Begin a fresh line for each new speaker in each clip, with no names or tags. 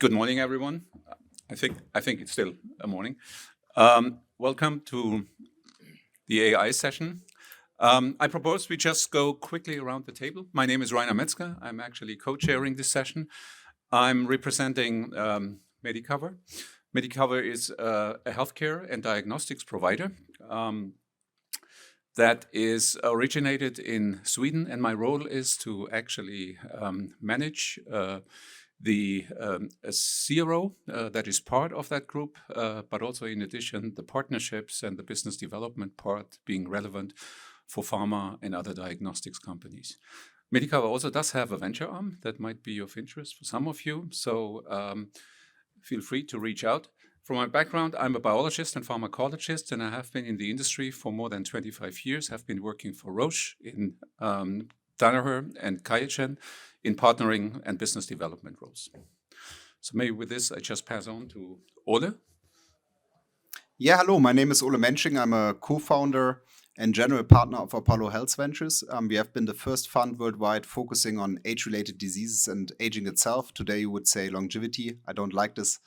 Good morning, everyone. I think it's still a morning. Welcome to the AI session. I propose we just go quickly around the table. My name is Metzger. I'm actually co-chairing this session. I'm representing Medicover. Medicover is a healthcare and diagnostics provider that is originated in Sweden, and my role is to actually manage the CRO that is part of that group, but also in addition, the partnerships and the business development part being relevant for pharma and other diagnostics companies. Medicover also does have a venture arm that might be of interest for some of you, so feel free to reach out. From my background, I'm a biologist and pharmacologist, and I have been in the industry for more than 25 years. I've been working for Roche in Danaher and QIAGEN in partnering and business development roles. So maybe with this, I just pass on to Ole.
Yeah, hello, my name is Ole Mensching. I'm a co-founder and general partner of Apollo Health Ventures. We have been the first fund worldwide focusing on age-related diseases and aging itself. Today, you would say longevity. I don't like this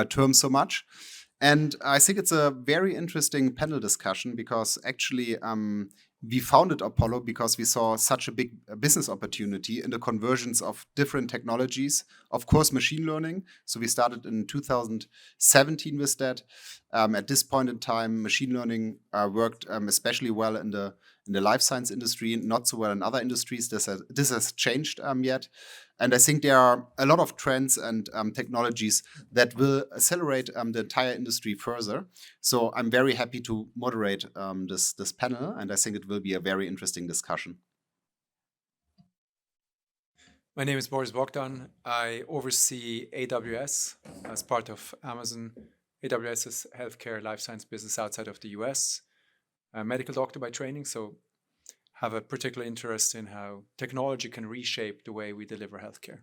term so much. And I think it's a very interesting panel discussion because actually we founded Apollo because we saw such a big business opportunity in the convergence of different technologies. Of course, machine learning. So we started in 2017 with that. At this point in time, machine learning worked especially well in the life science industry, not so well in other industries. This has changed yet. And I think there are a lot of trends and technologies that will accelerate the entire industry further. So I'm very happy to moderate this panel, and I think it will be a very interesting discussion.
My name is Boris Bogdan. I oversee AWS as part of Amazon. AWS is healthcare life science business outside of the US. I'm a medical doctor by training, so have a particular interest in how technology can reshape the way we deliver healthcare.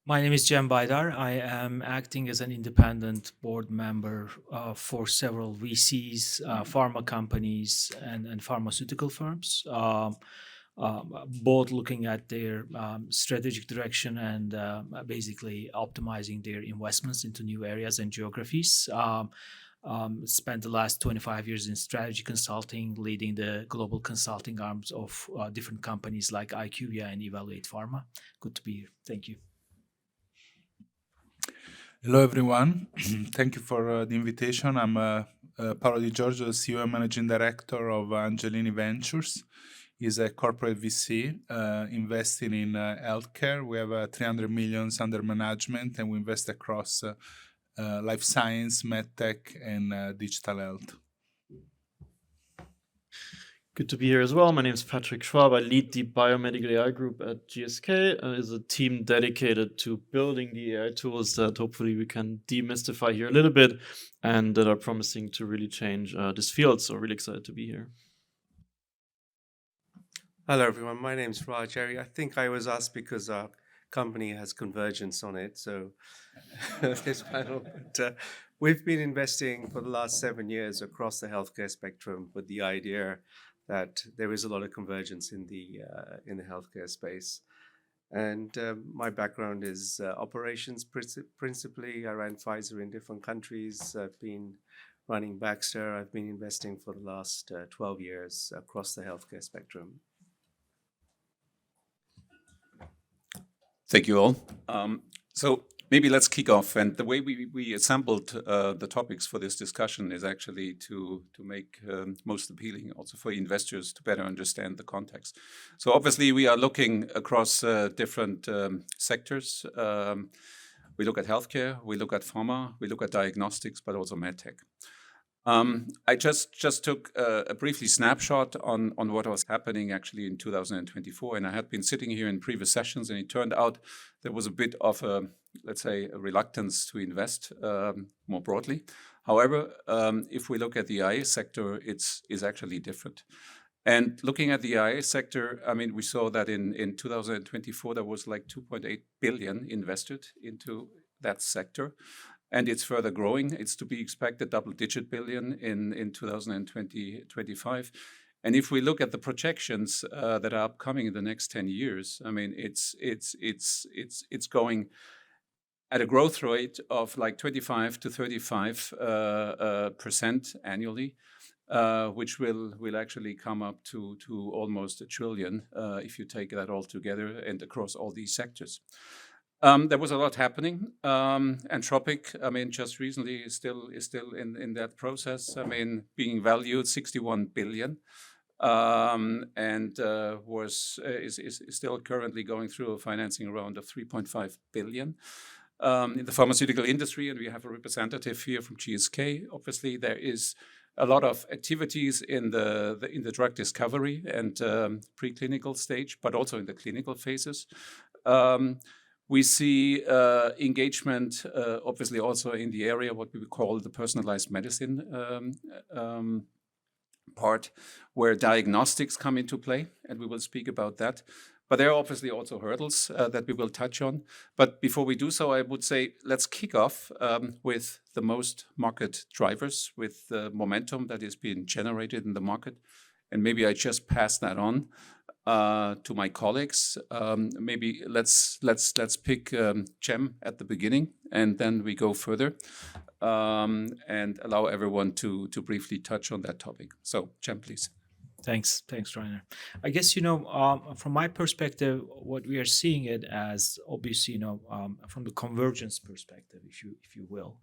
My name is Baydar. I am acting as an independent board member for several VCs, pharma companies, and pharmaceutical firms, both looking at their strategic direction and basically optimizing their investments into new areas and geographies. Spent the last 25 years in strategy consulting, leading the global consulting arms of different companies like IQVIA and Evaluate Pharma. Good to be here. Thank you.
Hello, everyone. Thank you for the invitation. I'm Paolo Giorgio, CEO and Managing Director of Angelini Ventures. Is a corporate VC investing in healthcare. We have 300 million under management, and we invest across life science, MedTech, and digital health.
Good to be here as well. My name is Patrick Schwab. I lead the biomedical AI group at GSK. Is a team dedicated to building the AI tools that hopefully we can demystify here a little bit and that are promising to really change this field. So really excited to be here.
Hello, everyone. My name is Airey. I think I was asked because our company has Convergence on it, so this panel. But we've been investing for the last 7 years across the healthcare spectrum with the idea that there is a lot of convergence in the healthcare space. And my background is operations principally. I ran Pfizer in different countries. I've been running Baxter. I've been investing for the last 12 years across the healthcare spectrum.
Thank you all. So maybe let's kick off. And the way we assembled the topics for this discussion is actually to make most appealing also for investors to better understand the context. So obviously we are looking across different sectors. We look at healthcare, we look at pharma, we look at diagnostics, but also MedTech. I just took a briefly snapshot on what was happening actually in 2024, and I had been sitting here in previous sessions, and it turned out there was a bit of a, let's say, a reluctance to invest more broadly. However, if we look at the AI sector, it's actually different. And looking at the AI sector, I mean, we saw that in 2024 there was like 2.8 billion invested into that sector. And it's further growing. It's to be expected double-digit billion in 2025. And if we look at the projections that are upcoming in the next 10 years, I mean, it's going at a growth rate of like 25 to 35% annually, which will actually come up to almost $1 trillion if you take that all together and across all these sectors. There was a lot happening. Anthropic, I mean, just recently is still in that process. I mean, being valued 61 billion, and is still currently going through a financing round of 3.5 billion. In the pharmaceutical industry, and we have a representative here from GSK. Obviously, there is a lot of activities in the drug discovery and preclinical stage, but also in the clinical phases. We see engagement, obviously, also in the area what we would call the personalized medicine part, where diagnostics come into play, and we will speak about that. But there are obviously also hurdles that we will touch on. But before we do so, I would say let's kick off with the most market drivers, with the momentum that is being generated in the market. And maybe I just pass that on to my colleagues. Maybe let's pick Cem at the beginning, and then we go further and allow everyone to briefly touch on that topic. So, Cem, please.
Thanks, Rainer. I guess, from my perspective, what we are seeing it as, obviously, from the convergence perspective, if you will,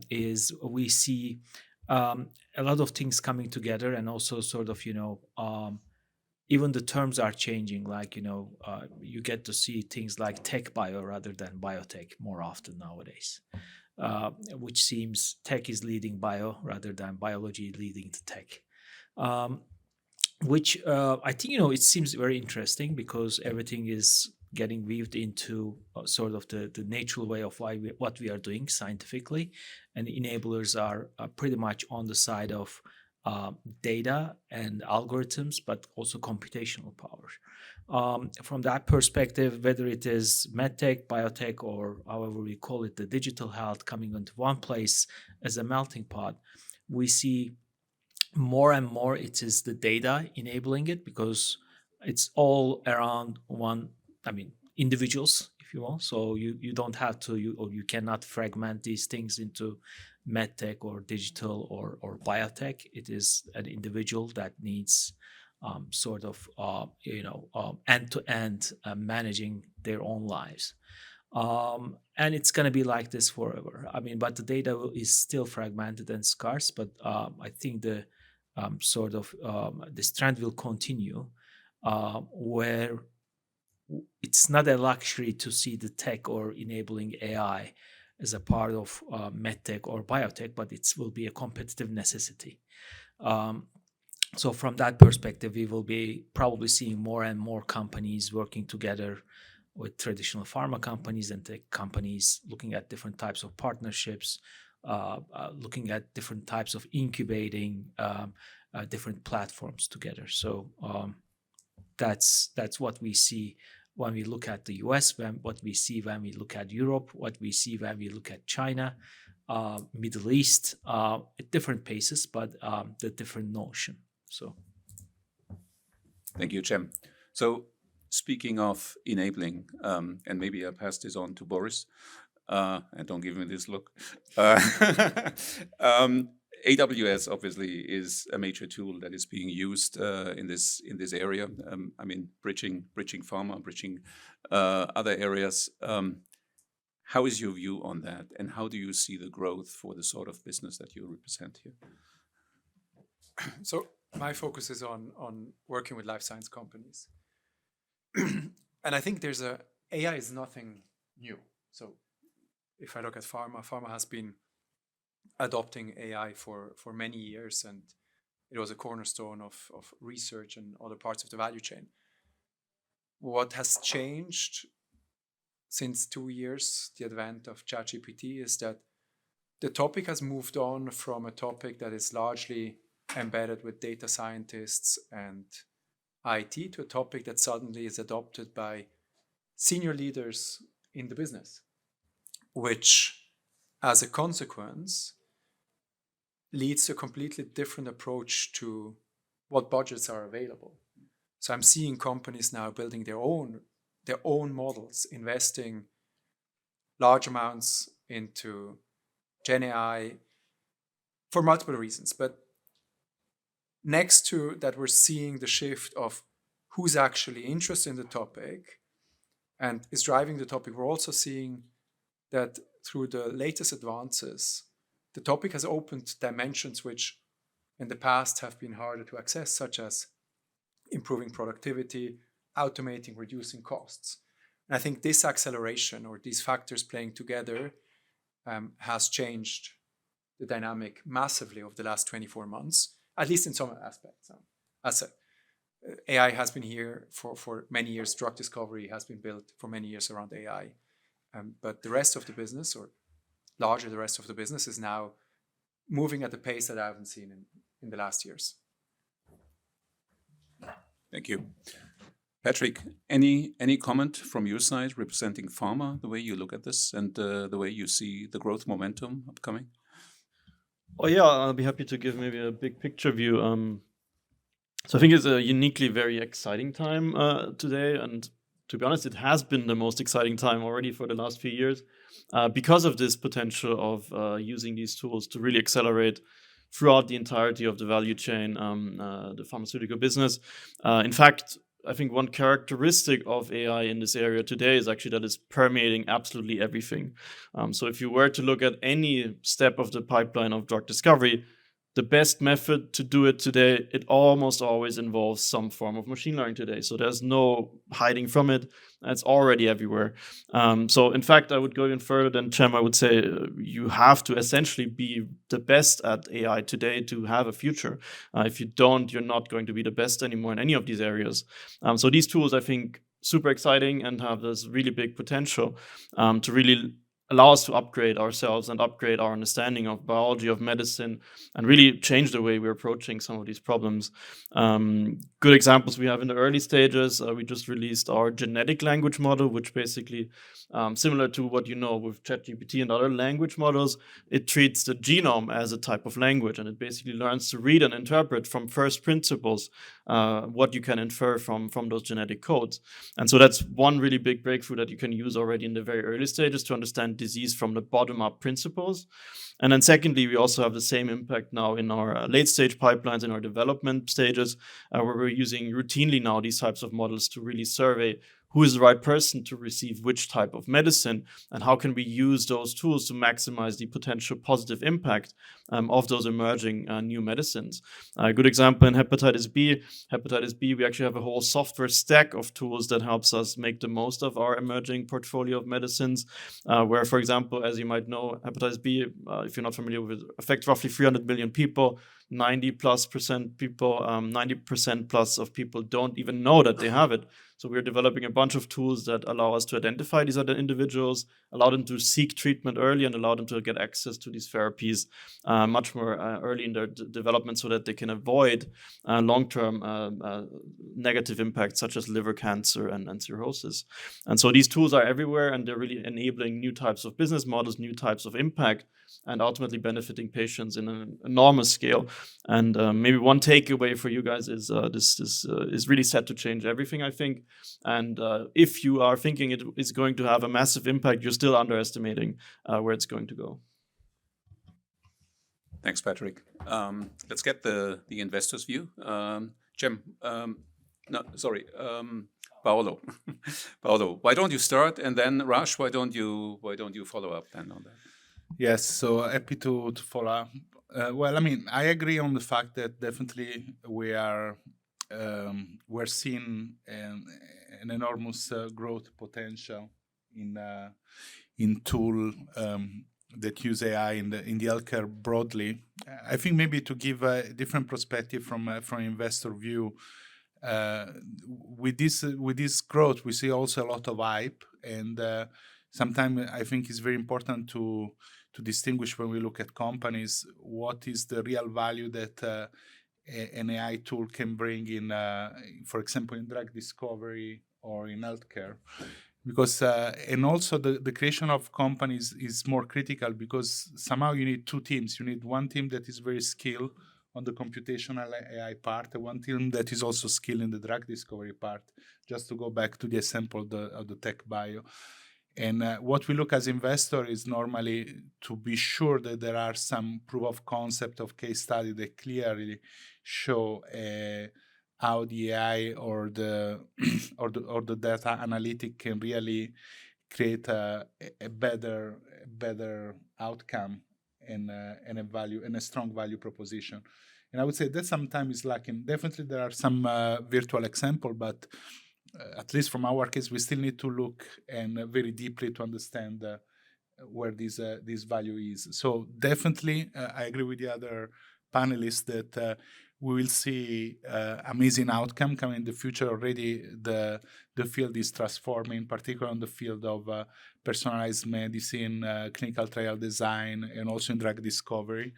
is we see a lot of things coming together, and also sort of, even the terms are changing. Like, you get to see things like tech bio rather than biotech more often nowadays, which seems tech is leading bio rather than biology leading to tech. Which I think, it seems very interesting, because everything is getting weaved into sort of the natural way of what we are doing scientifically, and enablers are pretty much on the side of data and algorithms, but also computational power. From that perspective, whether it is MedTech, Biotech, or however we call it, the digital health coming into one place as a melting pot, we see more and more it is the data enabling it, because it's all around individuals, if you will. So you don't have to, you cannot fragment these things into MedTech or digital or biotech. It is an individual that needs sort of end-to-end managing their own lives. And it's going to be like this forever. But the data is still fragmented and scarce, but I think the this trend will continue, where it's not a luxury to see the tech or enabling AI as a part of MedTech or biotech, but it will be a competitive necessity. So from that perspective, we will be probably seeing more and more companies working together with traditional pharma companies and tech companies, looking at different types of partnerships, looking at different types of incubating different platforms together. So that's what we see when we look at the US, what we see when we look at Europe, what we see when we look at China, Middle East, at different paces, but the different notion. So,
thank you, Cem. So, speaking of enabling, and maybe I pass this on to Boris, and don't give me this look. AWS obviously is a major tool that is being used in this area. Bridging pharma, bridging other areas. How is your view on that, and how do you see the growth for the sort of business that you represent here?
So my focus is on working with life science companies, and I think AI is nothing new. So if I look at pharma has been adopting AI for many years, and it was a cornerstone of research and other parts of the value chain. What has changed since 2 years, the advent of ChatGPT, is that the topic has moved on from a topic that is largely embedded with data scientists and IT to a topic that suddenly is adopted by senior leaders in the business, which, as a consequence, leads to a completely different approach to what budgets are available. So I'm seeing companies now building their own models, investing large amounts into Gen AI for multiple reasons. But next to that, we're seeing the shift of who's actually interested in the topic and is driving the topic. We're also seeing that through the latest advances, the topic has opened dimensions which in the past have been harder to access, such as improving productivity, automating, reducing costs. And I think this acceleration or these factors playing together has changed the dynamic massively over the last 24 months, at least in some aspects. As said, AI has been here for many years. Drug discovery has been built for many years around AI. But the rest of the business, or largely the rest of the business, is now moving at a pace that I haven't seen in the last years.
Thank you. Patrick, any comment from your side representing pharma, the way you look at this and the way you see the growth momentum upcoming?
Oh yeah, I'll be happy to give maybe a big picture view. So I think it's a uniquely very exciting time today, and to be honest, it has been the most exciting time already for the last few years because of this potential of using these tools to really accelerate throughout the entirety of the value chain, the pharmaceutical business. In fact, I think one characteristic of AI in this area today is actually that it's permeating absolutely everything. So if you were to look at any step of the pipeline of drug discovery, the best method to do it today, it almost always involves some form of machine learning today. So there's no hiding from it. It's already everywhere. So in fact, I would go even further than Cem. I would say you have to essentially be the best at AI today to have a future. If you don't, you're not going to be the best anymore in any of these areas. So these tools, I think, super exciting and have this really big potential to really allow us to upgrade ourselves and upgrade our understanding of biology, of medicine, and really change the way we're approaching some of these problems. Good examples we have in the early stages. We just released our genetic language model, which basically, similar to what you know with ChatGPT and other language models, it treats the genome as a type of language, and it basically learns to read and interpret from first principles what you can infer from those genetic codes. And so that's one really big breakthrough that you can use already in the very early stages to understand disease from the bottom-up principles. And then secondly, we also have the same impact now in our late-stage pipelines, in our development stages, where we're using routinely now these types of models to really survey who is the right person to receive which type of medicine, and how can we use those tools to maximize the potential positive impact of those emerging new medicines. A good example in hepatitis B. Hepatitis B, we actually have a whole software stack of tools that helps us make the most of our emerging portfolio of medicines, where, for example, as you might know, hepatitis B, if you're not familiar with it, affects roughly 300 million people. 90% plus of people don't even know that they have it. So we're developing a bunch of tools that allow us to identify these other individuals, allow them to seek treatment early, and allow them to get access to these therapies much more early in their development, so that they can avoid long-term negative impacts such as liver cancer and cirrhosis. And so these tools are everywhere, and they're really enabling new types of business models, new types of impact, and ultimately benefiting patients in an enormous scale. And maybe one takeaway for you guys is this is really set to change everything, I think. And if you are thinking it is going to have a massive impact, you're still underestimating where it's going to go.
Thanks, Patrick. Let's get the investor's view. Cem, Paolo. Paolo, why don't you start, and then Raj, why don't you follow up then on that?
Yes, so happy to follow up. Well, I mean, I agree on the fact that definitely we're seeing an enormous growth potential in tool that use AI in the healthcare broadly. I think maybe to give a different perspective from investor view, with this growth, we see also a lot of hype, and sometimes I think it's very important to distinguish when we look at companies what is the real value that an AI tool can bring in, for example, in drug discovery or in healthcare. Because and also the creation of companies is more critical, because somehow you need two teams. You need one team that is very skilled on the computational AI part, and one team that is also skilled in the drug discovery part, just to go back to the example of the tech bio. And what we look as investor is normally to be sure that there are some proof of concept of case study that clearly show how the AI or the or the data analytic can really create a better outcome and a value and a strong value proposition. And I would say that sometimes is lacking. Definitely there are some virtual example, but at least from our case, we still need to look and very deeply to understand where this value is. So definitely, I agree with the other panelists that we will see amazing outcome coming in the future. Already, the field is transforming, particularly on the field of personalized medicine, clinical trial design, and also in drug discovery.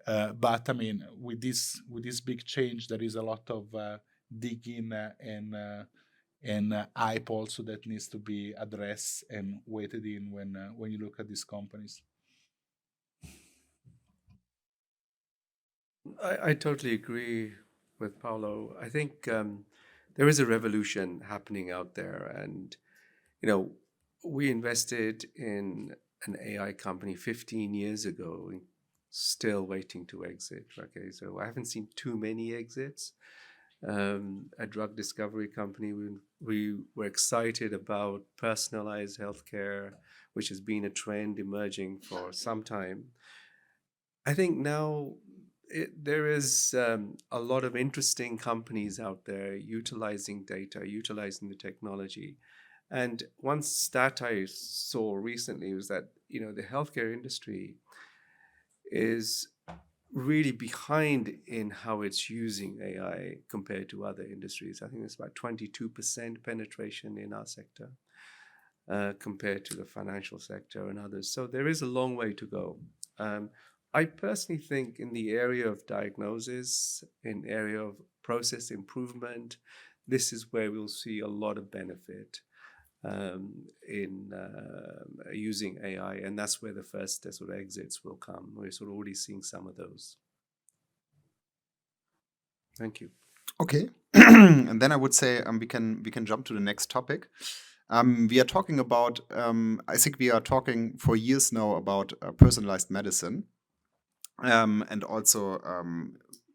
But I mean, with this big change, there is a lot of digging and hype also that needs to be addressed and weighted in when you look at these companies.
I totally agree with Paolo. I think there is a revolution happening out there, and we invested in an AI company 15 years ago, still waiting to exit. Okay, so I haven't seen too many exits. A drug discovery company, we were excited about personalized healthcare, which has been a trend emerging for some time. I think now there is a lot of interesting companies out there utilizing data, utilizing the technology. And one stat I saw recently was that, the healthcare industry is really behind in how it's using AI compared to other industries. I think it's about 22% penetration in our sector compared to the financial sector and others. So there is a long way to go. I personally think in the area of diagnosis, in area of process improvement, this is where we'll see a lot of benefit in using AI, and that's where the first sort of exits will come. We're sort of already seeing some of those. Thank you.
Okay, and then I would say we can jump to the next topic. We are talking about. I think we are talking for years now about personalized medicine, and also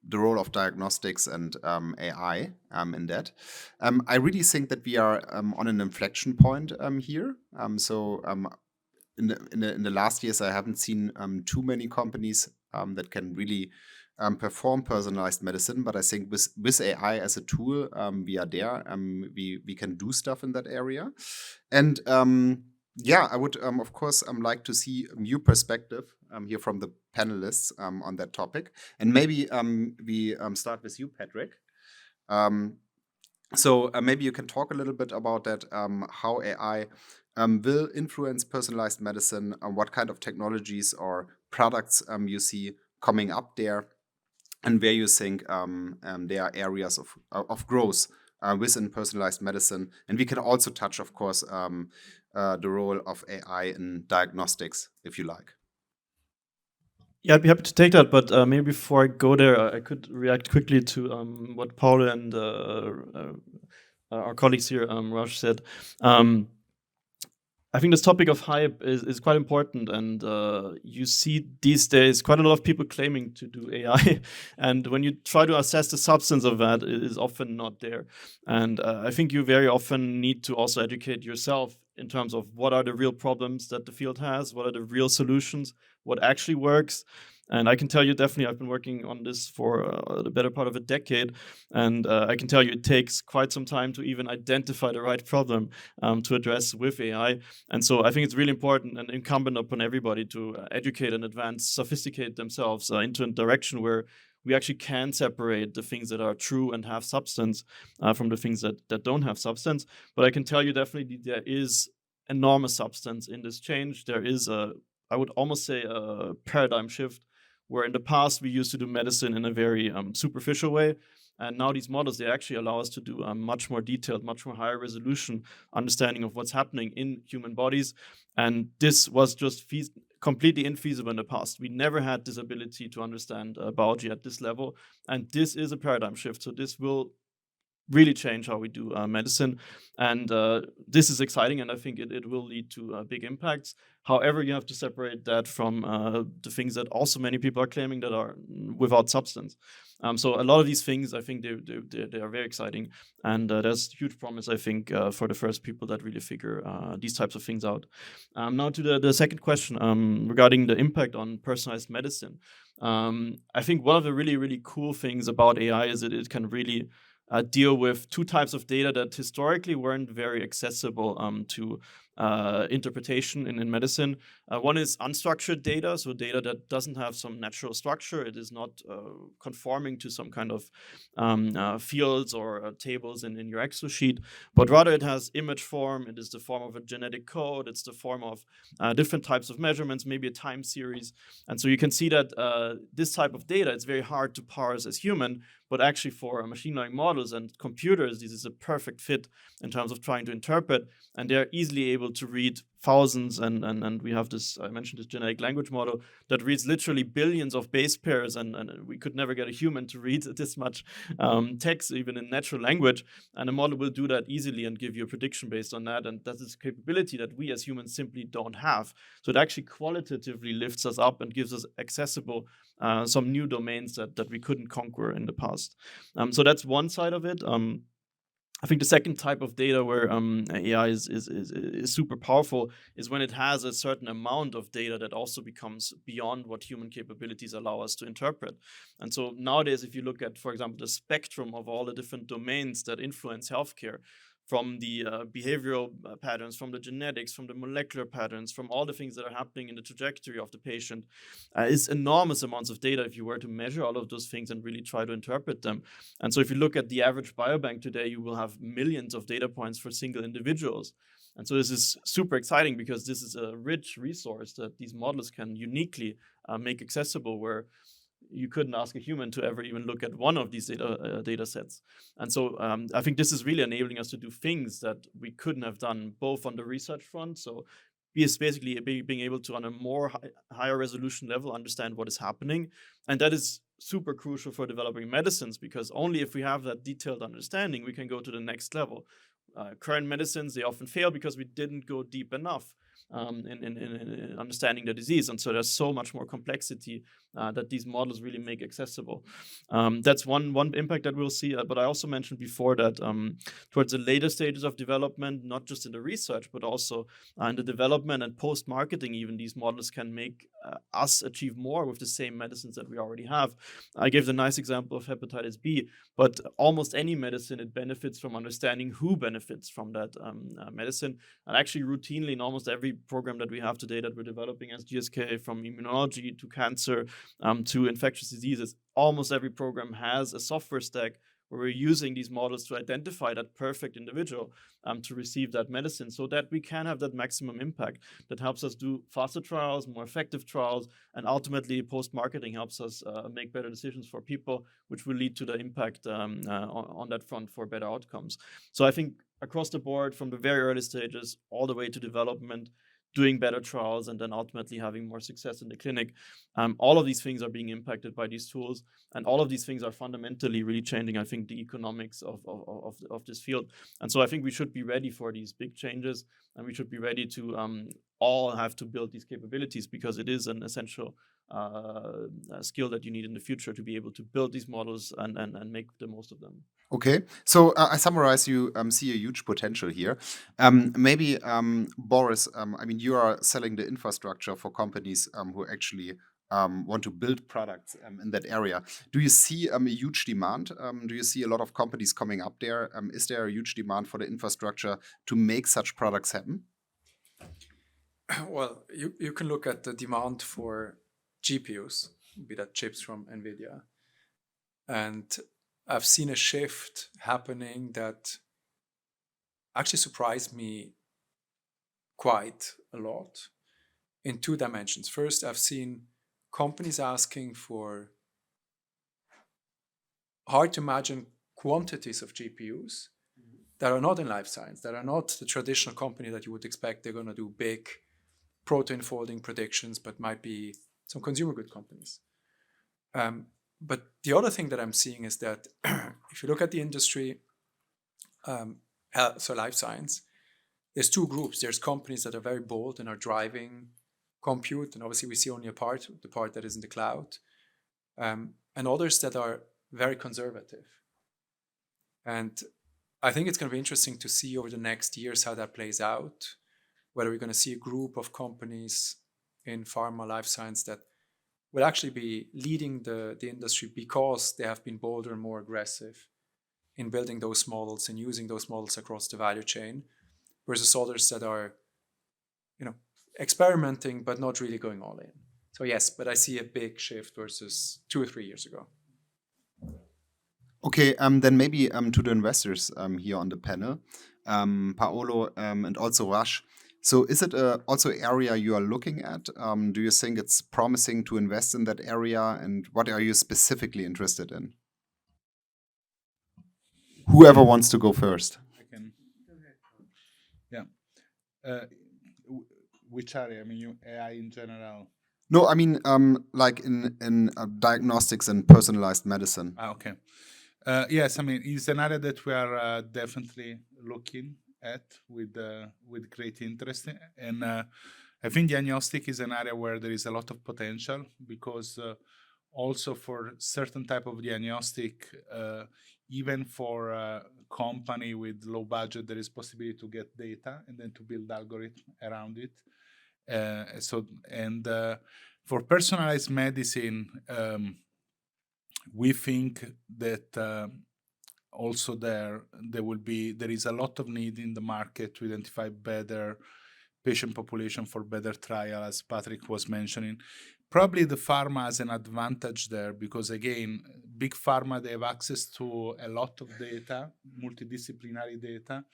the role of diagnostics and AI in that. I really think that we are on an inflection point here. In the last years, I haven't seen too many companies that can really perform personalized medicine, but I think with AI as a tool, we are there. We can do stuff in that area, and I would of course like to see a new perspective here from the panelists on that topic, and maybe we start with you, Patrick. So maybe you can talk a little bit about that, how AI will influence personalized medicine, what kind of technologies or products you see coming up there, and where you think there are areas of growth within personalized medicine. And we can also touch, of course, the role of AI in diagnostics, if you like.
Yeah, I'd be happy to take that, but maybe before I go there, I could react quickly to what Paolo and our colleagues here, Raj, said. I think this topic of hype is quite important, and you see these days quite a lot of people claiming to do AI, and when you try to assess the substance of that, it is often not there. And I think you very often need to also educate yourself in terms of what are the real problems that the field has, what are the real solutions, what actually works. And I can tell you definitely I've been working on this for the better part of a decade, and I can tell you it takes quite some time to even identify the right problem to address with AI. And so I think it's really important and incumbent upon everybody to educate and advance, sophisticate themselves into a direction where we actually can separate the things that are true and have substance from the things that don't have substance. But I can tell you definitely there is enormous substance in this change. There is I would almost say a paradigm shift, where in the past we used to do medicine in a very superficial way. And now these models, they actually allow us to do a much more detailed, much more higher resolution understanding of what's happening in human bodies. And this was just completely infeasible in the past. We never had this ability to understand biology at this level, and this is a paradigm shift. So this will really change how we do medicine, and this is exciting, and I think it will lead to big impacts. However, you have to separate that from the things that also many people are claiming that are without substance. So a lot of these things, I think they are very exciting, and there's huge promise, I think, for the first people that really figure these types of things out. Now to the second question regarding the impact on personalized medicine. I think one of the really, really cool things about AI is that it can really deal with two types of data that historically weren't very accessible to interpretation in medicine. One is unstructured data, so data that doesn't have some natural structure. It is not conforming to some kind of fields or tables in your Excel sheet, but rather it has image form. It is the form of a genetic code. It's the form of different types of measurements, maybe a time series. And so you can see that this type of data, it's very hard to parse as human, but actually for machine learning models and computers, this is a perfect fit in terms of trying to interpret, and they're easily able to read thousands, and we have this, I mentioned this genetic language model that reads literally billions of base pairs, and we could never get a human to read this much text, even in natural language, and a model will do that easily and give you a prediction based on that, and that is a capability that we as humans simply don't have. So it actually qualitatively lifts us up and gives us accessible some new domains that we couldn't conquer in the past. So that's one side of it. I think the second type of data where AI is super powerful is when it has a certain amount of data that also becomes beyond what human capabilities allow us to interpret. And so nowadays, if you look at, for example, the spectrum of all the different domains that influence healthcare, from the behavioral patterns, from the genetics, from the molecular patterns, from all the things that are happening in the trajectory of the patient, is enormous amounts of data if you were to measure all of those things and really try to interpret them. And so if you look at the average biobank today, you will have millions of data points for single individuals. And so this is super exciting because this is a rich resource that these models can uniquely make accessible, where you couldn't ask a human to ever even look at one of these data sets. And so I think this is really enabling us to do things that we couldn't have done both on the research front. So basically being able to, on a more higher resolution level, understand what is happening. And that is super crucial for developing medicines, because only if we have that detailed understanding, we can go to the next level. Current medicines, they often fail because we didn't go deep enough in understanding the disease. And so there's so much more complexity that these models really make accessible. That's one impact that we'll see. But I also mentioned before that towards the later stages of development, not just in the research, but also in the development and post-marketing, even these models can make us achieve more with the same medicines that we already have. I gave the nice example of hepatitis B, but almost any medicine, it benefits from understanding who benefits from that medicine. And actually routinely in almost every program that we have today that we're developing as GSK, from immunology to cancer to infectious diseases, almost every program has a software stack where we're using these models to identify that perfect individual to receive that medicine, so that we can have that maximum impact that helps us do faster trials, more effective trials, and ultimately post-marketing helps us make better decisions for people, which will lead to the impact on that front for better outcomes. So I think across the board, from the very early stages all the way to development, doing better trials, and then ultimately having more success in the clinic. All of these things are being impacted by these tools, and all of these things are fundamentally really changing, I think, the economics of this field. And so I think we should be ready for these big changes, and we should be ready to all have to build these capabilities, because it is an essential skill that you need in the future to be able to build these models and make the most of them.
Okay, so I summarize, you see a huge potential here. Maybe, Boris, I mean, you are selling the infrastructure for companies who actually want to build products in that area. Do you see a huge demand? Do you see a lot of companies coming up there? Is there a huge demand for the infrastructure to make such products happen?
Well, you can look at the demand for GPUs, be that chips from NVIDIA, and I've seen a shift happening that actually surprised me quite a lot in two dimensions. First, I've seen companies asking for hard to imagine quantities of GPUs that are not in life science, that are not the traditional company that you would expect they're going to do big protein folding predictions, but might be some consumer good companies. But the other thing that I'm seeing is that if you look at the industry, so life science, there's two groups. There's companies that are very bold and are driving compute, and obviously we see only a part, the part that is in the cloud, and others that are very conservative. And I think it's going to be interesting to see over the next years how that plays out, whether we're going to see a group of companies in pharma, life science that will actually be leading the industry because they have been bolder and more aggressive in building those models and using those models across the value chain, versus others that are, experimenting but not really going all in. So yes, but I see a big shift versus 2 or 3 years ago.
Okay, then maybe to the investors here on the panel, Paolo and also Raj. So is it also an area you are looking at? Do you think it's promising to invest in that area? And what are you specifically interested in? Whoever wants to go first.
I can. Yeah. Which area? I mean, AI in general.
No, I mean, like in diagnostics and personalized medicine.
Okay. Yes, I mean, it's an area that we are definitely looking at with great interest. And I think diagnostic is an area where there is a lot of potential, because also for certain type of diagnostic, even for a company with low budget, there is possibility to get data and then to build algorithm around it. For personalized medicine, we think that also there is a lot of need in the market to identify better patient population for better trial, as Patrick was mentioning. Probably the pharma has an advantage there because, again, big pharma, they have access to a lot of data, multidisciplinary data,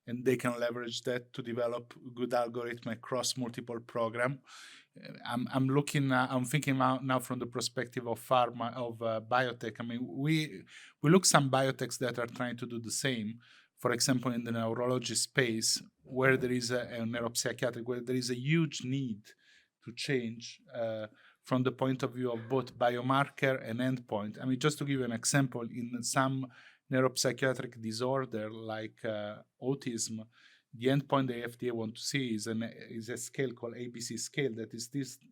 and they can leverage that to develop good algorithm across multiple programs. I'm thinking now from the perspective of pharma, of biotech. I mean, we look some biotechs that are trying to do the same. For example, in the neurology space, where there is a neuropsychiatric, where there is a huge need to change from the point of view of both biomarker and endpoint. I mean, just to give you an example, in some neuropsychiatric disorder like autism, the endpoint the FDA want to see is a scale called ABC scale that is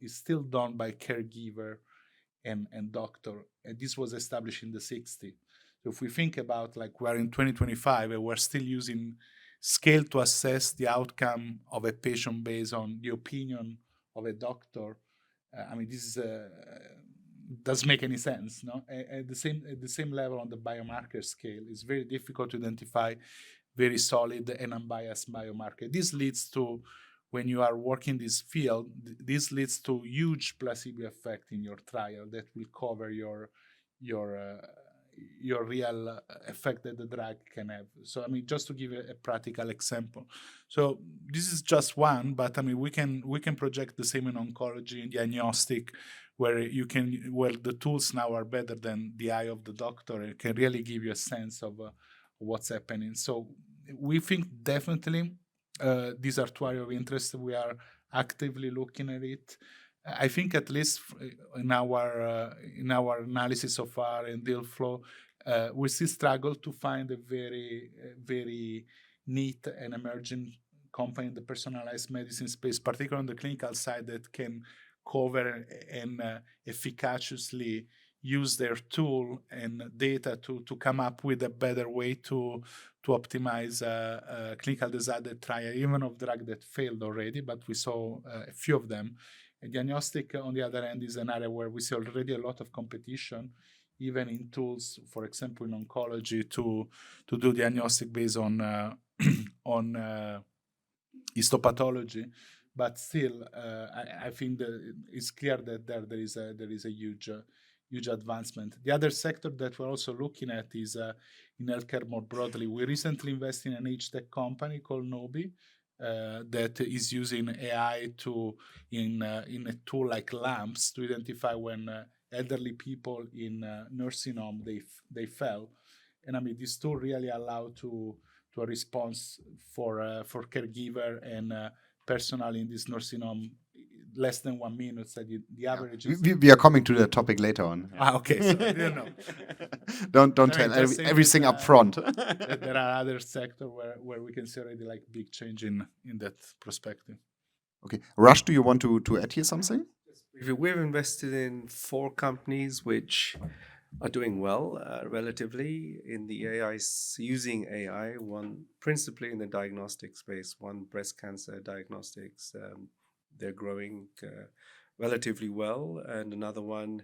still done by caregiver and doctor. And this was established in the 60s. So if we think about, like, we're in 2025 and we're still using scale to assess the outcome of a patient based on the opinion of a doctor, I mean, this doesn't make any sense, no? At the same level on the biomarker scale, it's very difficult to identify very solid and unbiased biomarker. This leads to, when you are working this field, this leads to huge placebo effect in your trial that will cover your real effect that the drug can have. So, I mean, just to give a practical example. So this is just one, but I mean, we can project the same in oncology and diagnostic, where the tools now are better than the eye of the doctor and can really give you a sense of what's happening. So we think definitely these are two areas of interest. We are actively looking at it. I think at least in our analysis so far and deal flow, we still struggle to find a very, very neat and emerging company in the personalized medicine space, particularly on the clinical side, that can cover and efficaciously use their tool and data to come up with a better way to optimize clinical decided trial, even of drug that failed already, but we saw a few of them. And diagnostic, on the other hand, is an area where we see already a lot of competition, even in tools, for example, in oncology, to do diagnostic based on histopathology. But still, I think that it's clear that there is a huge advancement. The other sector that we're also looking at is in healthcare more broadly. We recently invested in an age-tech company called Nobi that is using AI in a tool like LAMPS to identify when elderly people in nursing home they fell. And I mean, this tool really allow to a response for caregiver and personnel in this nursing home less than 1 minute. So the average is.
We are coming to that topic later on.
Okay, so I didn't know.
Don't
I mean,
tell
just saying
everything
that,
up front.
that there are other sectors where we can see already like big change in that perspective.
Okay, Rush, do you want to add here something?
We've invested in 4 companies which are doing well relatively in the AI, using AI, one principally in the diagnostic space, one breast cancer diagnostics. They're growing relatively well, and another one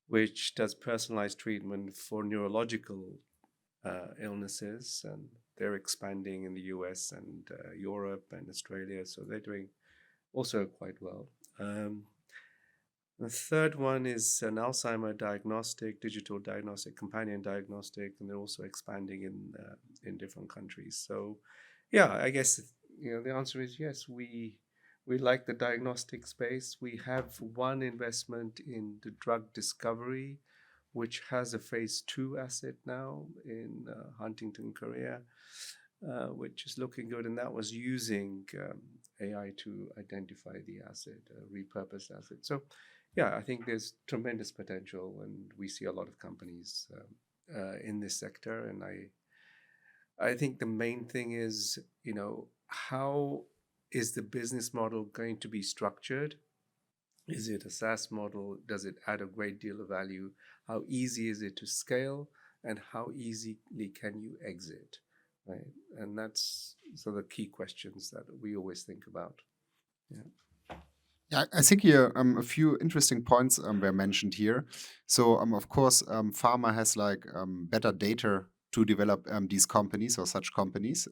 which does personalized treatment for neurological illnesses, and they're expanding in the US and Europe and Australia, so they're doing also quite well. The third one is an Alzheimer diagnostic, digital diagnostic, companion diagnostic, and they're also expanding in different countries. So, yeah, I guess the answer is yes. We like the diagnostic space. We have one investment in the drug discovery, which has a phase 2 asset now in Huntington, Korea, which is looking good, and that was using AI to identify the asset, repurposed asset. So, yeah, I think there's tremendous potential, and we see a lot of companies in this sector. And I think the main thing is, how is the business model going to be structured? Is it a SaaS model? Does it add a great deal of value? How easy is it to scale? And how easily can you exit? Right? And that's sort of the key questions that we always think about. Yeah.
Yeah, I think here a few interesting points were mentioned here. So, of course, pharma has better data to develop these companies or such companies.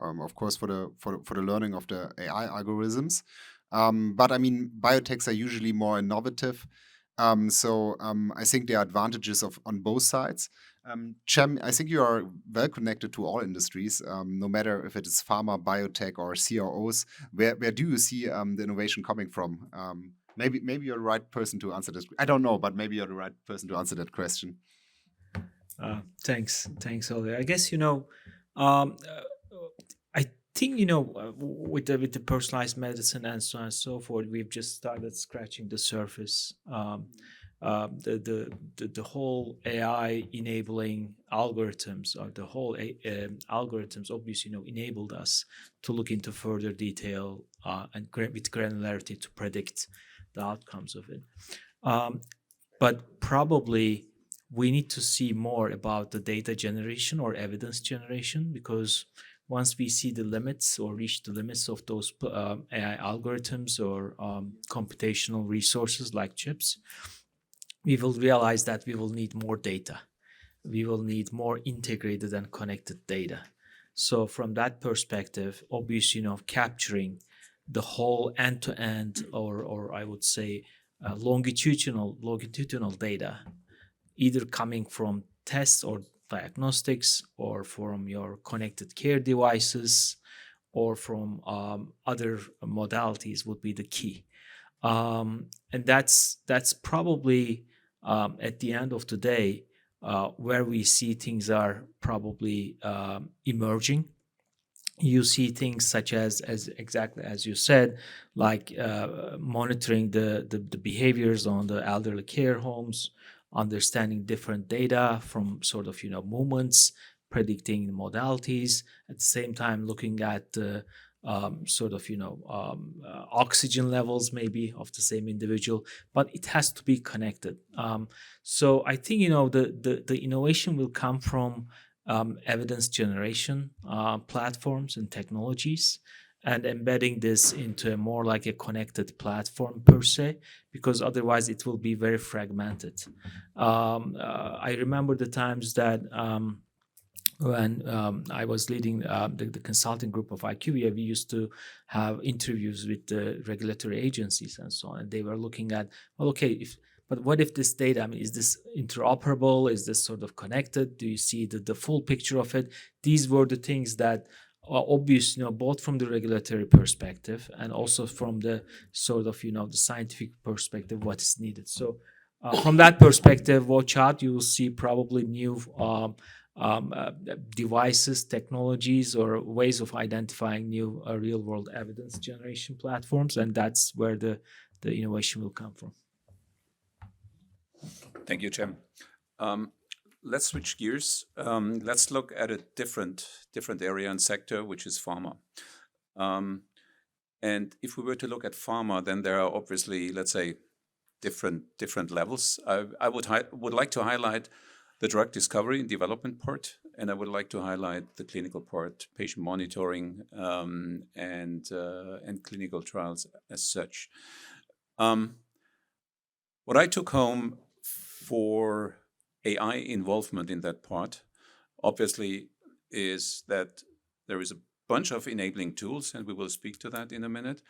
Of course, for the learning of the AI algorithms. But I mean, biotechs are usually more innovative. So I think there are advantages on both sides. Cem, I think you are well connected to all industries, no matter if it is pharma, biotech, or CROs. Where do you see the innovation coming from? Maybe you're the right person to answer this. I don't know, but maybe you're the right person to answer that question.
Thanks, Oli. I guess I think with the personalized medicine and so on and so forth, we've just started scratching the surface. The whole AI enabling algorithms, or the whole algorithms, obviously enabled us to look into further detail and with granularity to predict the outcomes of it. But probably we need to see more about the data generation or evidence generation, because once we see the limits or reach the limits of those AI algorithms or computational resources like chips, we will realize that we will need more data. We will need more integrated and connected data. So from that perspective, obviously, capturing the whole end-to-end, or I would say longitudinal data, either coming from tests or diagnostics, or from your connected care devices, or from other modalities, would be the key. And that's probably at the end of the day where we see things are probably emerging. You see things such as exactly as you said, like monitoring the behaviors on the elderly care homes, understanding different data from sort of movements, predicting modalities, at the same time looking at sort of oxygen levels maybe of the same individual, but it has to be connected. So I think the innovation will come from evidence generation platforms and technologies, and embedding this into a more like a connected platform per se, because otherwise it will be very fragmented. I remember the times that when I was leading the consulting group of IQVIA, we used to have interviews with the regulatory agencies and so on, and they were looking at, well, okay, but what if this data, I mean, is this interoperable? Is this sort of connected? Do you see the full picture of it? These were the things that are obvious, both from the regulatory perspective and also from the sort of, the scientific perspective, what is needed. So from that perspective, watch out. You will see probably new devices, technologies, or ways of identifying new real-world evidence generation platforms, and that's where the innovation will come from.
Thank you, Cem. Let's switch gears. Let's look at a different area and sector, which is pharma. And if we were to look at pharma, then there are obviously, let's say, different levels. I would like to highlight the drug discovery and development part, and I would like to highlight the clinical part, patient monitoring, and clinical trials as such. What I took home for AI involvement in that part, obviously, is that there is a bunch of enabling tools, and we will speak to that in a minute,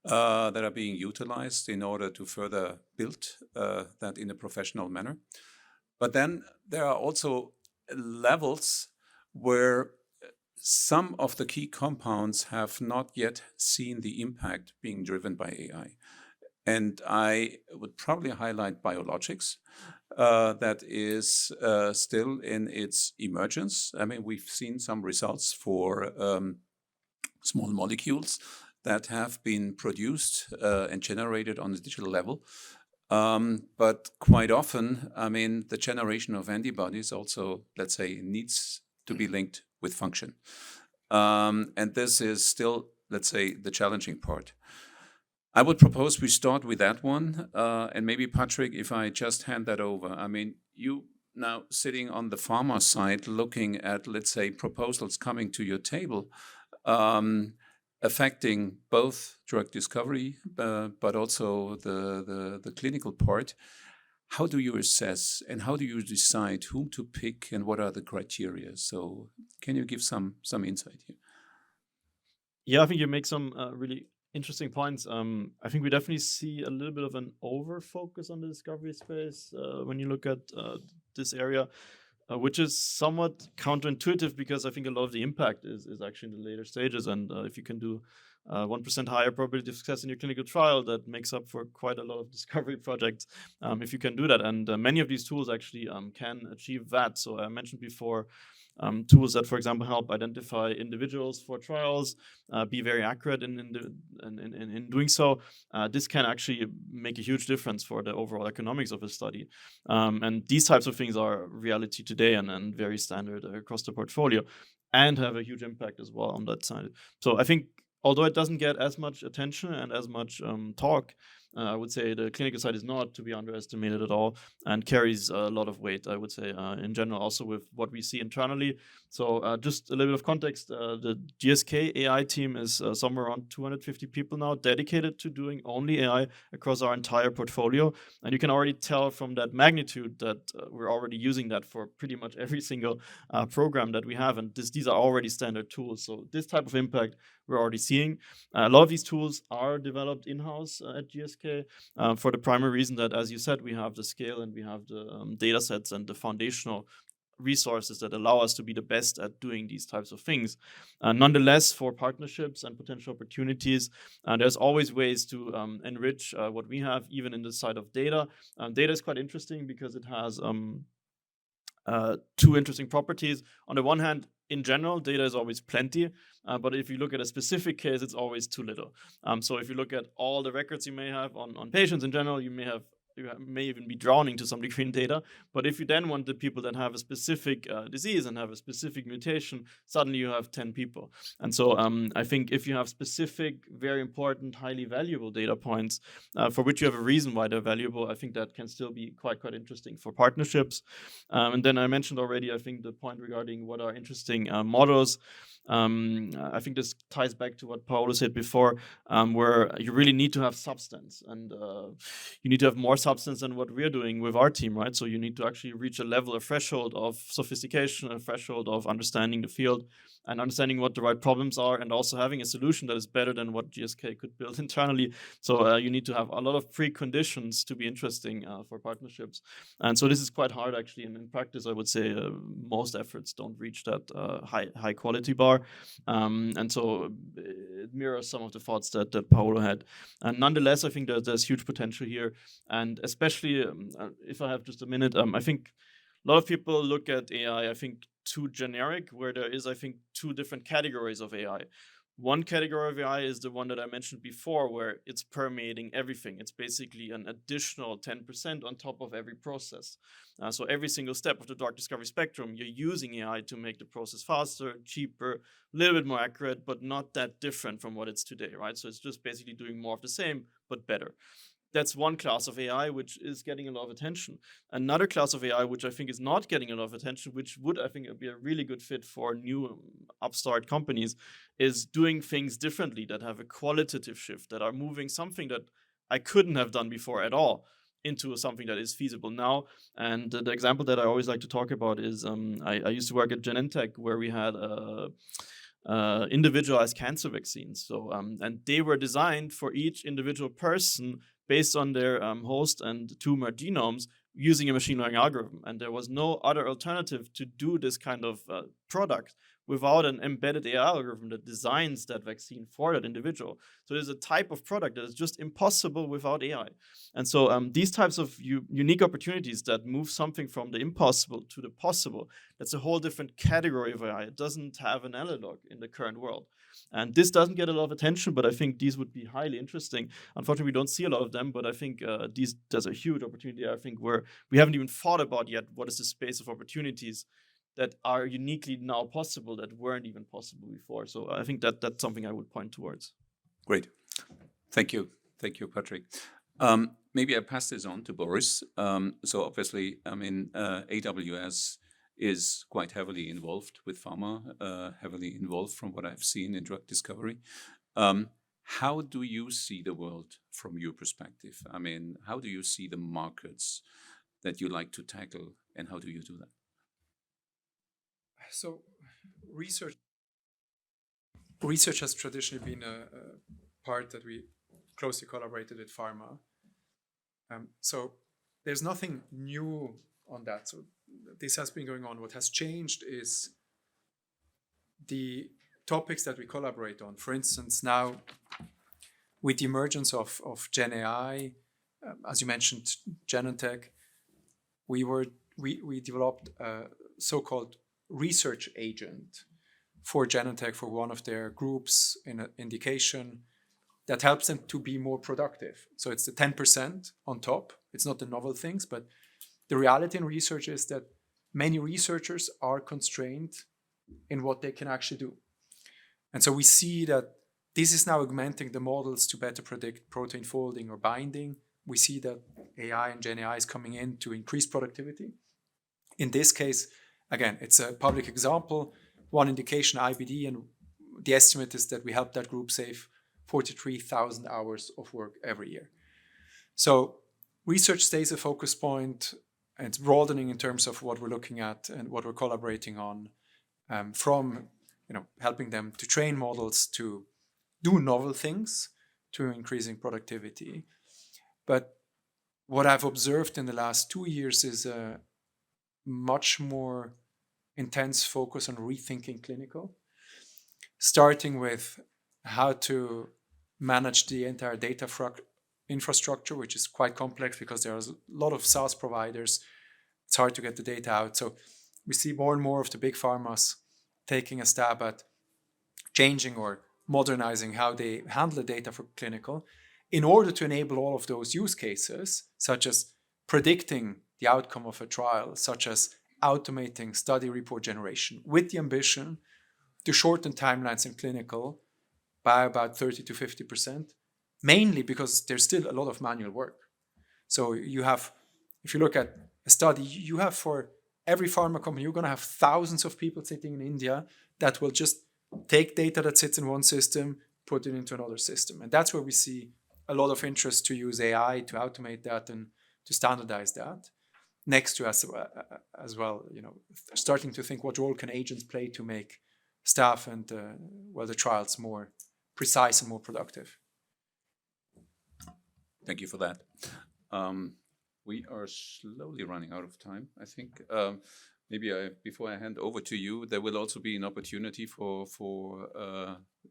that are being utilized in order to further build that in a professional manner. But then there are also levels where some of the key compounds have not yet seen the impact being driven by AI. And I would probably highlight biologics, that is still in its emergence. I mean, we've seen some results for small molecules that have been produced and generated on a digital level. But quite often, I mean, the generation of antibodies also, let's say, needs to be linked with function. And this is still, let's say, the challenging part. I would propose we start with that one. And maybe, Patrick, if I just hand that over. I mean, you now sitting on the pharma side, looking at, let's say, proposals coming to your table, affecting both drug discovery, but also the clinical part. How do you assess and how do you decide whom to pick and what are the criteria? So can you give some insight here?
Yeah, I think you make some really interesting points. I think we definitely see a little bit of an over-focus on the discovery space when you look at this area. Which is somewhat counterintuitive because I think a lot of the impact is actually in the later stages. And if you can do 1% higher probability of success in your clinical trial, that makes up for quite a lot of discovery projects if you can do that. And many of these tools actually can achieve that. So I mentioned before tools that, for example, help identify individuals for trials, be very accurate in doing so. This can actually make a huge difference for the overall economics of a study. And these types of things are reality today and very standard across the portfolio and have a huge impact as well on that side. So I think, although it doesn't get as much attention and as much talk, I would say the clinical side is not to be underestimated at all and carries a lot of weight, I would say, in general, also with what we see internally. So just a little bit of context, the GSK AI team is somewhere around 250 people now dedicated to doing only AI across our entire portfolio. And you can already tell from that magnitude that we're already using that for pretty much every single program that we have. And these are already standard tools. So this type of impact we're already seeing. A lot of these tools are developed in-house at GSK for the primary reason that, as you said, we have the scale and we have the data sets and the foundational resources that allow us to be the best at doing these types of things. Nonetheless, for partnerships and potential opportunities, there's always ways to enrich what we have, even in the side of data. Data is quite interesting because it has two interesting properties. On the one hand, in general, data is always plenty, but if you look at a specific case, it's always too little. So if you look at all the records you may have on patients in general, you may even be drowning to some degree in data. But if you then want the people that have a specific disease and have a specific mutation, suddenly you have 10 people. And so I think if you have specific, very important, highly valuable data points for which you have a reason why they're valuable, I think that can still be quite interesting for partnerships. And then I mentioned already, I think the point regarding what are interesting models. I think this ties back to what Paolo said before, where you really need to have substance, and you need to have more substance than what we're doing with our team, right? So you need to actually reach a threshold of sophistication, a threshold of understanding the field and understanding what the right problems are, and also having a solution that is better than what GSK could build internally. So you need to have a lot of preconditions to be interesting for partnerships. And so this is quite hard, actually. And in practice, I would say most efforts don't reach that high quality bar. And so it mirrors some of the thoughts that Paolo had. And nonetheless, I think there's huge potential here. And especially, if I have just a minute, I think a lot of people look at AI, I think too generic, where there is, I think, two different categories of AI. One category of AI is the one that I mentioned before, where it's permeating everything. It's basically an additional 10% on top of every process. So every single step of the drug discovery spectrum, you're using AI to make the process faster, cheaper, a little bit more accurate, but not that different from what it's today, right? So it's just basically doing more of the same, but better. That's one class of AI which is getting a lot of attention. Another class of AI which I think is not getting a lot of attention, which would, I think, be a really good fit for new upstart companies, is doing things differently, that have a qualitative shift, that are moving something that I couldn't have done before at all into something that is feasible now. And the example that I always like to talk about is I used to work at Genentech, where we had individualized cancer vaccines. So and they were designed for each individual person based on their host and tumor genomes using a machine learning algorithm. And there was no other alternative to do this kind of product without an embedded AI algorithm that designs that vaccine for that individual. So there's a type of product that is just impossible without AI. And so these types of unique opportunities that move something from the impossible to the possible, that's a whole different category of AI. It doesn't have an analog in the current world. And this doesn't get a lot of attention, but I think these would be highly interesting. Unfortunately, we don't see a lot of them, but I think there's a huge opportunity, I think, where we haven't even thought about yet what is the space of opportunities that are uniquely now possible that weren't even possible before. So I think that's something I would point towards.
Great. Thank you. Thank you, Patrick. Maybe I pass this on to Boris. So obviously, I mean, AWS is quite heavily involved with pharma, heavily involved from what I've seen in drug discovery. How do you see the world from your perspective? I mean, how do you see the markets that you like to tackle, and how do you do that?
So research has traditionally been a part that we closely collaborated with pharma. So there's nothing new on that. So this has been going on. What has changed is the topics that we collaborate on. For instance, now with the emergence of Gen AI, as you mentioned, Genentech, we developed a so-called research agent for Genentech for one of their groups in an indication that helps them to be more productive. So it's the 10% on top. It's not the novel things, but the reality in research is that many researchers are constrained in what they can actually do. And so we see that this is now augmenting the models to better predict protein folding or binding. We see that AI and Gen AI is coming in to increase productivity. In this case, again, it's a public example, one indication, IBD, and the estimate is that we help that group save 43,000 hours of work every year. So research stays a focus point, and it's broadening in terms of what we're looking at and what we're collaborating on, from helping them to train models to do novel things to increasing productivity. But what I've observed in the last 2 years is a much more intense focus on rethinking clinical, starting with how to manage the entire data infrastructure, which is quite complex because there are a lot of SaaS providers. It's hard to get the data out. So we see more and more of the big pharmas taking a stab at changing or modernizing how they handle the data for clinical in order to enable all of those use cases, such as predicting the outcome of a trial, such as automating study report generation, with the ambition to shorten timelines in clinical by about 30 to 50%, mainly because there's still a lot of manual work. So you have, if you look at a study, you have for every pharma company, you're going to have thousands of people sitting in India that will just take data that sits in one system, put it into another system. And that's where we see a lot of interest to use AI to automate that and to standardize that. Next to us as well, starting to think what role can agents play to make staff and the trials more precise and more productive.
Thank you for that. We are slowly running out of time, I think. Maybe before I hand over to you, there will also be an opportunity for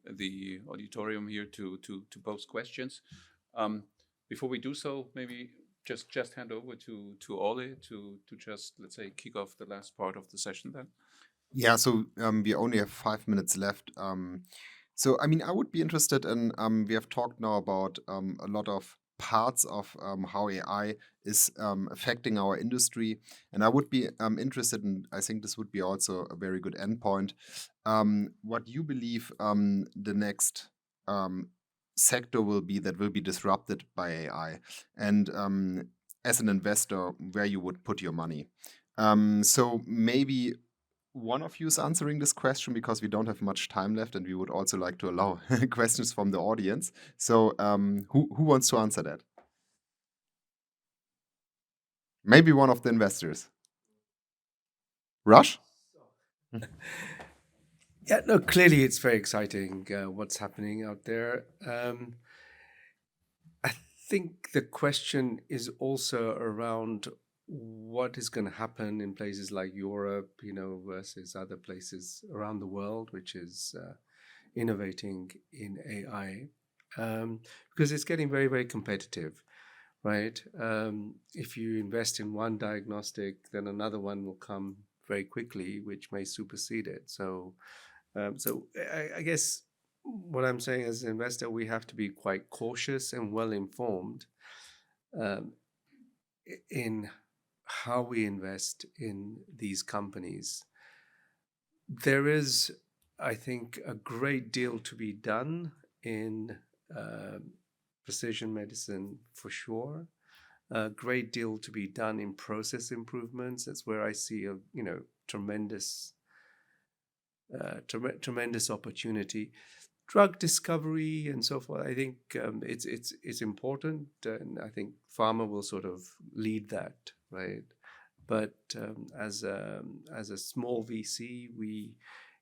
the auditorium here to pose questions. Before we do so, maybe just hand over to Ole to just, let's say, kick off the last part of the session then.
Yeah, so we only have 5 minutes left. So, I mean, I would be interested in, we have talked now about a lot of parts of how AI is affecting our industry. And I would be interested in, I think this would be also a very good endpoint, what you believe the next sector will be that will be disrupted by AI. And as an investor, where you would put your money. So maybe one of you is answering this question because we don't have much time left and we would also like to allow questions from the audience. So who wants to answer that? Maybe one of the investors. Rush?
Yeah, no, clearly it's very exciting what's happening out there. I think the question is also around what is going to happen in places like Europe, versus other places around the world, which is innovating in AI, because it's getting very, very competitive, right? If you invest in one diagnostic, then another one will come very quickly, which may supersede it. So I guess what I'm saying as an investor, we have to be quite cautious and well informed in how we invest in these companies. There is, I think, a great deal to be done in precision medicine for sure. A great deal to be done in process improvements. That's where I see a tremendous opportunity. Drug discovery and so forth. I think it's important, and I think pharma will sort of lead that, right? But as a small VC, we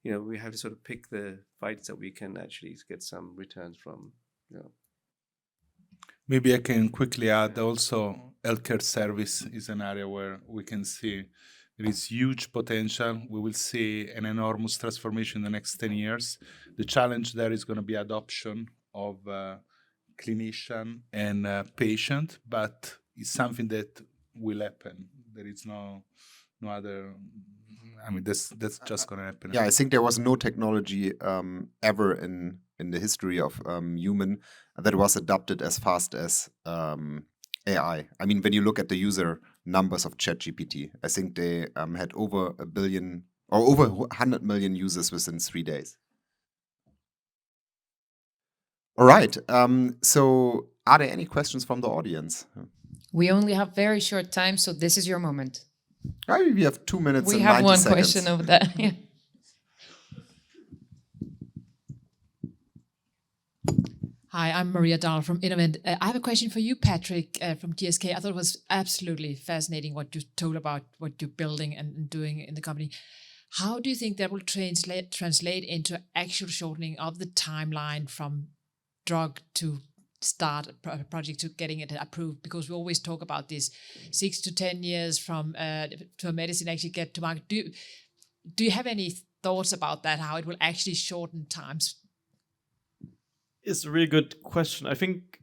have to sort of pick the fights that we can actually get some returns from.
Maybe I can quickly add also healthcare service is an area where we can see there is huge potential. We will see an enormous transformation in the next 10 years. The challenge there is going to be adoption of clinician and patient, but it's something that will happen. There is no other. I mean, that's just going to happen.
Yeah, I think there was no technology ever in the history of human that was adopted as fast as AI. I mean, when you look at the user numbers of ChatGPT, I think they had over 1 billion or over 100 million users within 3 days. All right. So are there any questions from the audience?
We only have very short time, so this is your moment.
We have 2 minutes
We
and
have
90
one
seconds.
question over there. Yeah. Hi, I'm Maria Dahl from Innovent. I have a question for you, Patrick, from GSK. I thought it was absolutely fascinating what you told about what you're building and doing in the company. How do you think that will translate into actual shortening of the timeline from drug to start a project to getting it approved? Because we always talk about this 6 to 10 years from to a medicine actually get to market. Do you have any thoughts about that, how it will actually shorten times?
It's a really good question. I think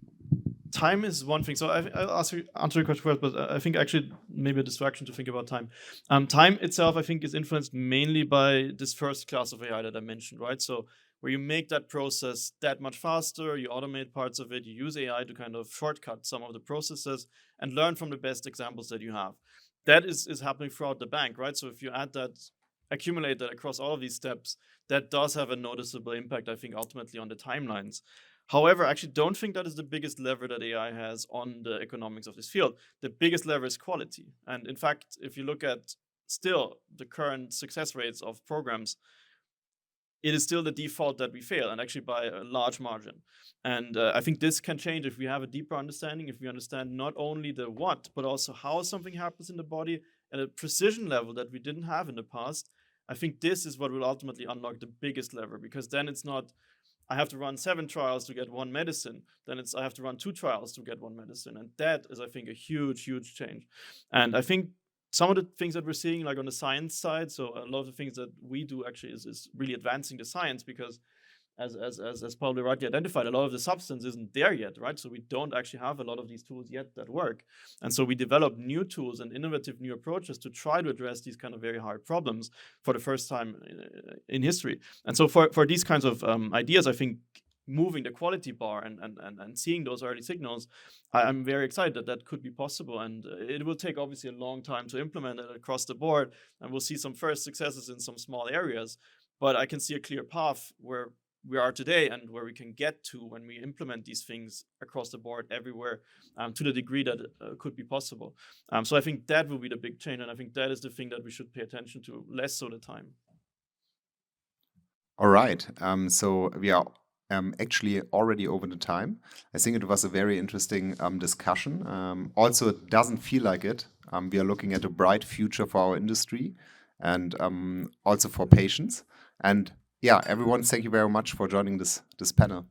time is one thing. So I'll answer your question first, but I think actually maybe a distraction to think about time. Time itself, I think, is influenced mainly by this first class of AI that I mentioned, right? So where you make that process that much faster, you automate parts of it, you use AI to kind of shortcut some of the processes and learn from the best examples that you have. That is happening throughout the bank, right? So if you accumulate that across all of these steps, that does have a noticeable impact, I think, ultimately on the timelines. However, I actually don't think that is the biggest lever that AI has on the economics of this field. The biggest lever is quality. And in fact, if you look at still the current success rates of programs, it is still the default that we fail, and actually by a large margin. And I think this can change if we have a deeper understanding, if we understand not only the what, but also how something happens in the body at a precision level that we didn't have in the past. I think this is what will ultimately unlock the biggest lever, because then it's not, I have to run 7 trials to get one medicine. Then it's, I have to run 2 trials to get one medicine. And that is, I think, a huge, huge change. And I think some of the things that we're seeing, like on the science side, so a lot of the things that we do actually is really advancing the science, because as Paolo rightly identified, a lot of the substance isn't there yet, right? So we don't actually have a lot of these tools yet that work. And so we develop new tools and innovative new approaches to try to address these kind of very hard problems for the first time in history. And so for these kinds of ideas, I think moving the quality bar and seeing those early signals, I'm very excited that could be possible. And it will take obviously a long time to implement it across the board. And we'll see some first successes in some small areas. But I can see a clear path where we are today and where we can get to when we implement these things across the board everywhere to the degree that could be possible. So I think that will be the big change. And I think that is the thing that we should pay attention to, less so the time.
All right. So we are actually already over the time. I think it was a very interesting discussion. Also, it doesn't feel like it. We are looking at a bright future for our industry and also for patients. And yeah, everyone, thank you very much for joining this panel.